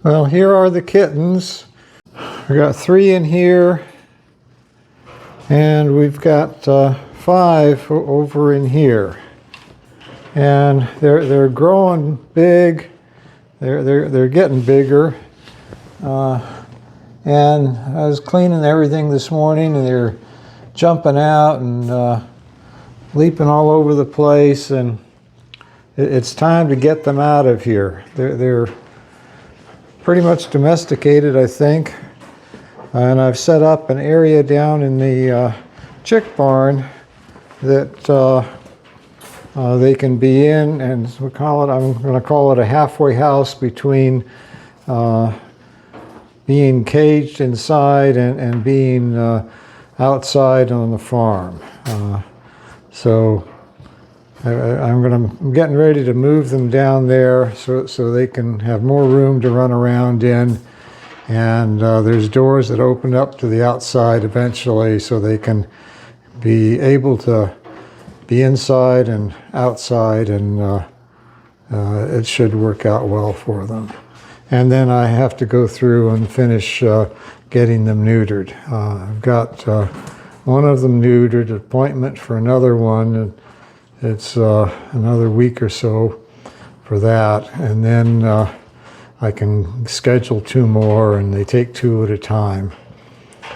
Well, here are the kittens. We got 3 in here, and we've got 5 over in here. And they're growing big. They're getting bigger. And I was cleaning everything this morning, and they're jumping out and leaping all over the place, and it's time to get them out of here. They're pretty much domesticated, I think. And I've set up an area down in the chick barn that they can be in, and I'm going to call it a halfway house between being caged inside and being outside on the farm. So I'm getting ready to move them down there so they can have more room to run around in. And there's doors that open up to the outside eventually, so they can be able to be inside and outside, and it should work out well for them. And then I have to go through and finish getting them neutered. I've got one of them neutered, appointment for another one, and it's another week or so for that. And then I can schedule 2 more, and they take 2 at a time.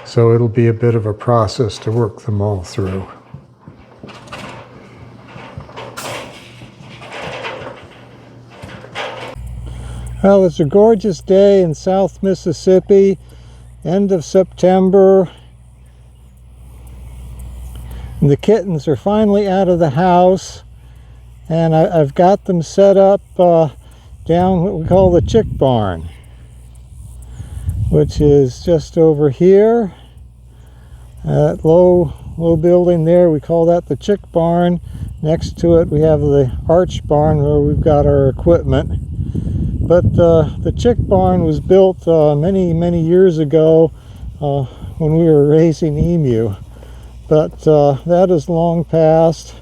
So it'll be a bit of a process to work them all through. Well, it's a gorgeous day in South Mississippi, end of September. And the kittens are finally out of the house, and I've got them set up down what we call the chick barn, which is just over here. That low building there, we call that the chick barn. Next to it we have the arch barn where we've got our equipment. But the chick barn was built many years ago when we were raising emu. But that is long past,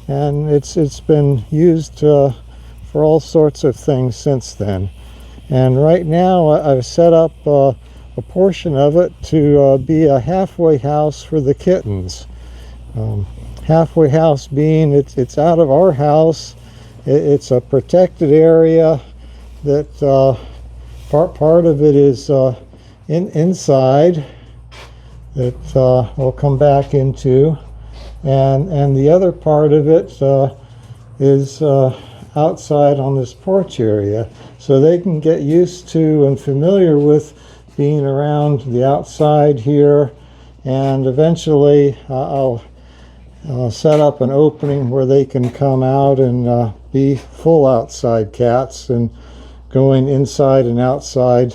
and it's been used for all sorts of things since then. And right now I've set up a portion of it to be a halfway house for the kittens. Halfway house being it's out of our house. It's a protected area that part of it is inside that we'll come back into, and the other part of it is outside on this porch area, so they can get used to and familiar with being around the outside here. And eventually I'll set up an opening where they can come out and be full outside cats and going inside and outside.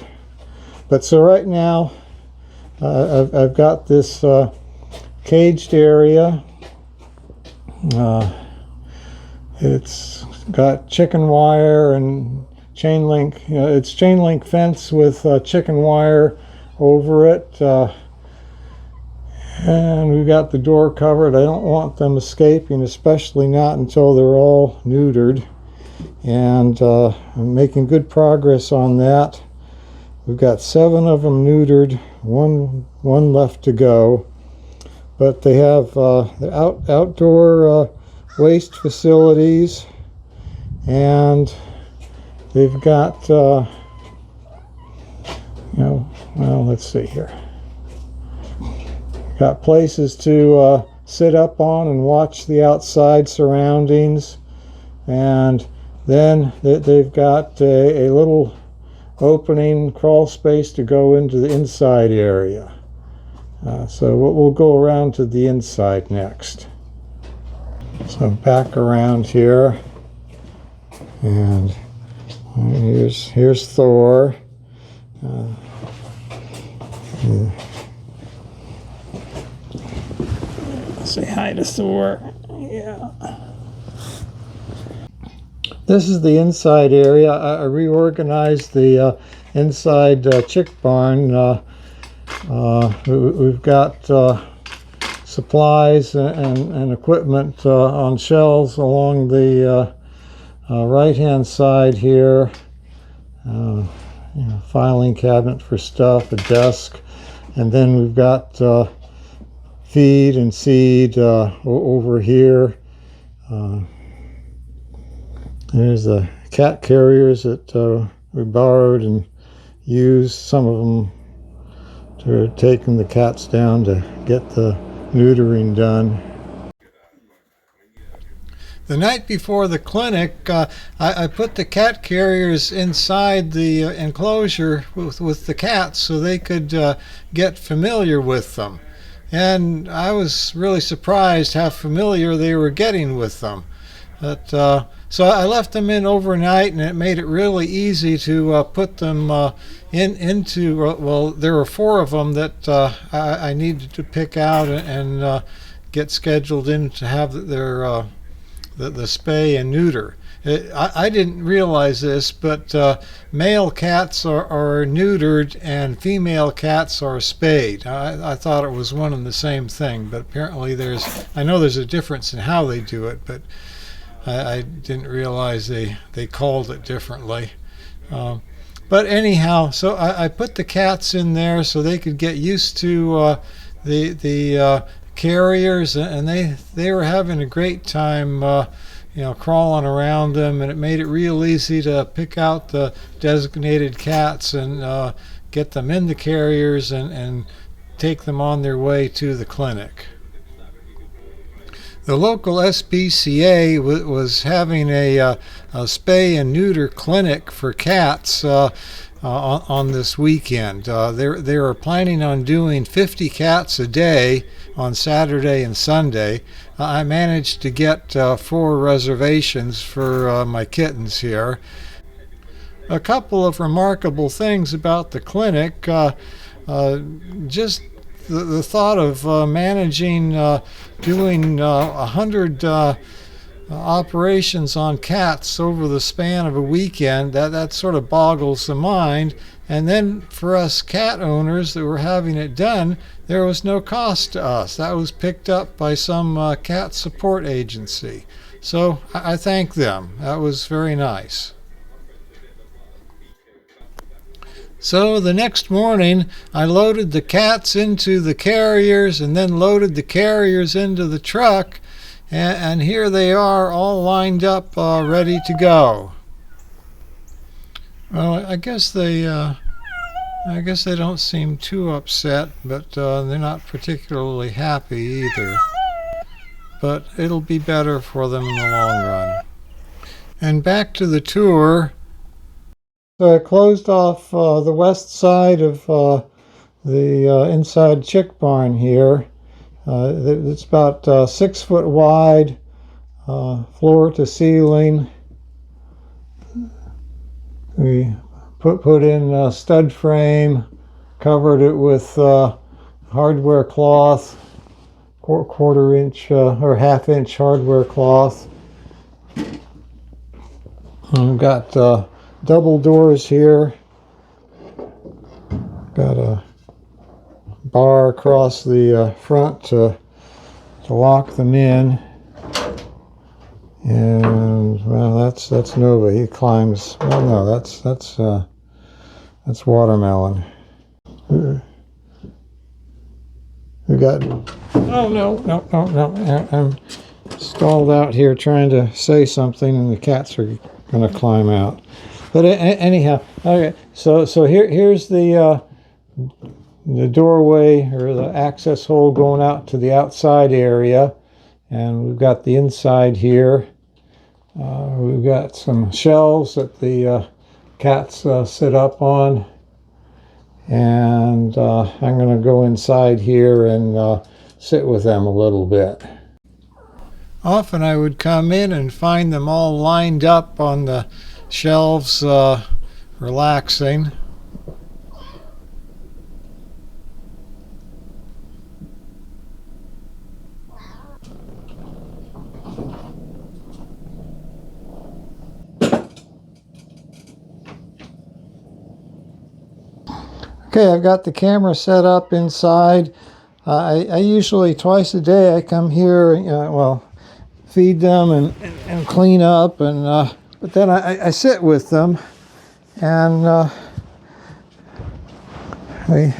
But so right now I've got this caged area. It's got chicken wire and chain link. It's chain link fence with chicken wire over it, and we've got the door covered. I don't want them escaping, especially not until they're all neutered. And I'm making good progress on that. We've got 7 of them neutered, one left to go. But they have the outdoor waste facilities, and they've got well, let's see here. Got places to sit up on and watch the outside surroundings, and then they've got a little opening, crawl space to go into the inside area. So we'll go around to the inside next. So back around here, and here's Thor. Say hi to Thor. Yeah. This is the inside area. I reorganized the inside chick barn. We've got supplies and equipment on shelves along the right-hand side here. filing cabinet for stuff, a desk, and then we've got feed and seed over here. There's the cat carriers that we borrowed and used, some of them to taking the cats down to get the neutering done. The night before the clinic, I put the cat carriers inside the enclosure with the cats so they could get familiar with them. And I was really surprised how familiar they were getting with them. But, so I left them in overnight, and it made it really easy to put them into, well, there were 4 of them that I needed to pick out and get scheduled in to have their the spay and neuter. I didn't realize this, but male cats are neutered and female cats are spayed. I thought it was one and the same thing, but apparently I know there's a difference in how they do it, but I didn't realize they called it differently. But anyhow, so I put the cats in there so they could get used to the carriers, and they were having a great time crawling around them, and it made it real easy to pick out the designated cats and get them in the carriers and take them on their way to the clinic. The local SPCA was having a spay and neuter clinic for cats on this weekend. They were planning on doing 50 cats a day on Saturday and Sunday. I managed to get 4 reservations for my kittens here. A couple of remarkable things about the clinic. Just the thought of managing doing 100 operations on cats over the span of a weekend, that sort of boggles the mind. And then for us cat owners that were having it done, there was no cost to us. That was picked up by some cat support agency. So I thank them. That was very nice. So the next morning, I loaded the cats into the carriers and then loaded the carriers into the truck, and here they are all lined up, ready to go. Well, I guess they don't seem too upset, but they're not particularly happy either. But it'll be better for them in the long run. And back to the tour. So I closed off the west side of the inside chick barn here. It's about 6 foot wide, floor to ceiling. We put in a stud frame, covered it with hardware cloth, quarter inch or half inch hardware cloth. We've got double doors here. Got a bar across the front to lock them in. And well, that's Nova. He climbs. Well, no, that's Watermelon. We got. Oh no! I'm stalled out here trying to say something, and the cats are going to climb out. But anyhow, okay. So here's the doorway or the access hole going out to the outside area, and we've got the inside here. We've got some shelves that the cats sit up on, and I'm going to go inside here and sit with them a little bit. Often I would come in and find them all lined up on the shelves, relaxing. Okay, I've got the camera set up inside. I usually twice a day I come here, feed them and clean up, and but then I sit with them, and we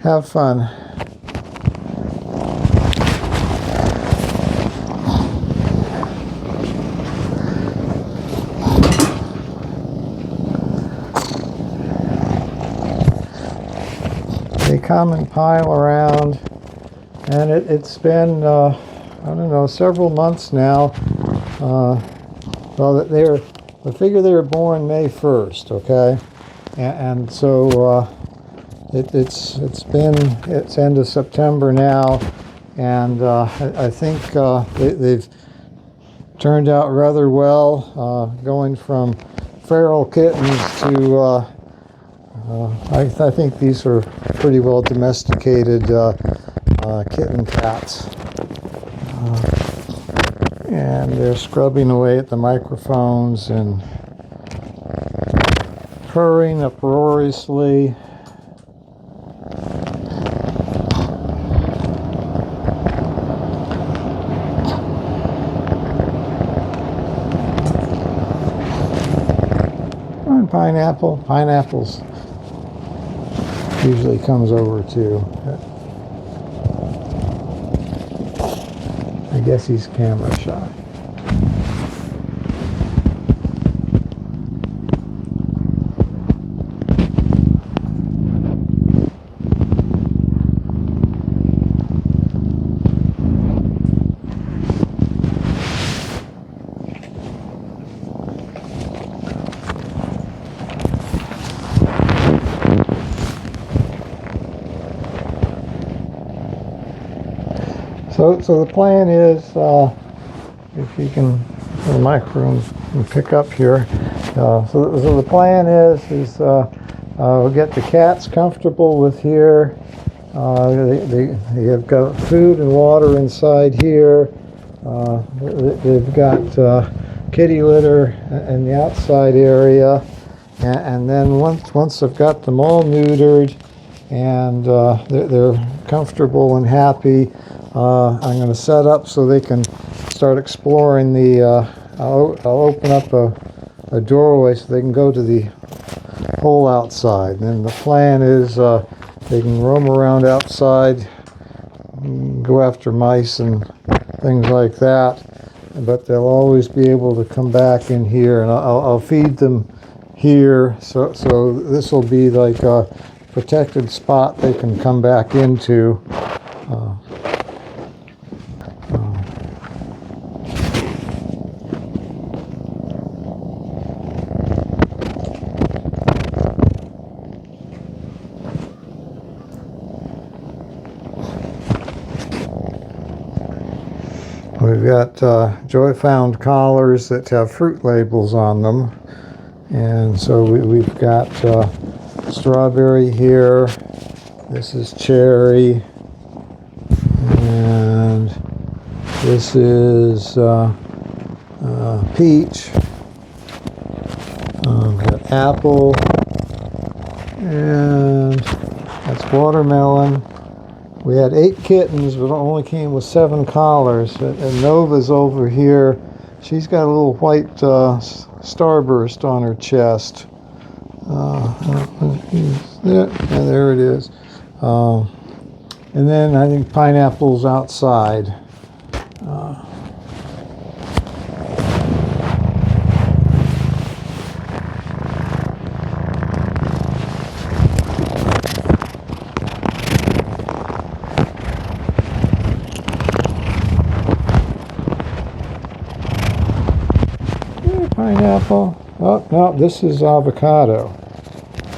have fun. They come and pile around, and it's been I don't know, several months now. Well, I figure they were born May 1st, okay, and so it's end of September now, and I think they've turned out rather well, going from feral kittens to I think these are pretty well domesticated kitten cats. And they're scrubbing away at the microphones and purring uproariously. And Pineapple's usually comes over too. I guess he's camera shy. So the plan is, if you can, the microphone can pick up here. So the plan is we'll get the cats comfortable with here. They have got food and water inside here. They've got kitty litter in the outside area, and then once I've got them all neutered and they're comfortable and happy, I'm going to set up so they can start exploring the, I'll open up a doorway so they can go to the hole outside. And then the plan is they can roam around outside, go after mice and things like that, but they'll always be able to come back in here, and I'll feed them here, so this will be like a protected spot they can come back into. We've got Joy Found collars that have fruit labels on them, and so we've got strawberry here. This is cherry, and this is peach. We've got apple, and that's watermelon. We had 8 kittens, but it only came with 7 collars. And Nova's over here. She's got a little white starburst on her chest. Yeah, there it is. And then I think Pineapple's outside. Pineapple. Oh, no, this is avocado.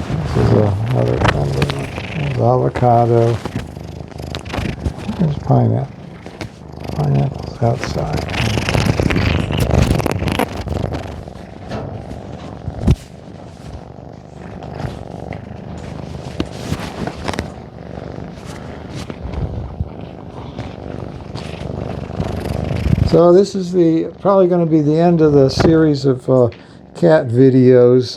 This is another kind of avocado. There's pineapple. Pineapple's outside. So this is probably going to be the end of the series of cat videos.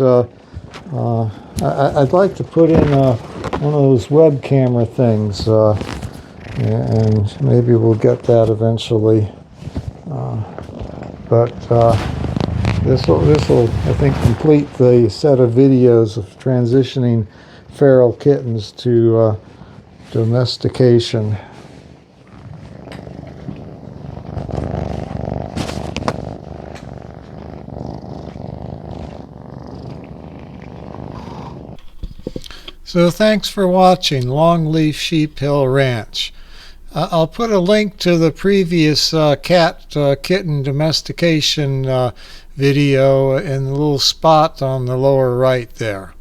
I'd like to put in one of those web camera things, and maybe we'll get that eventually. But this will, I think, complete the set of videos of transitioning feral kittens to domestication. So thanks for watching Longleaf Sheep Hill Ranch. I'll put a link to the previous kitten domestication video in the little spot on the lower right there.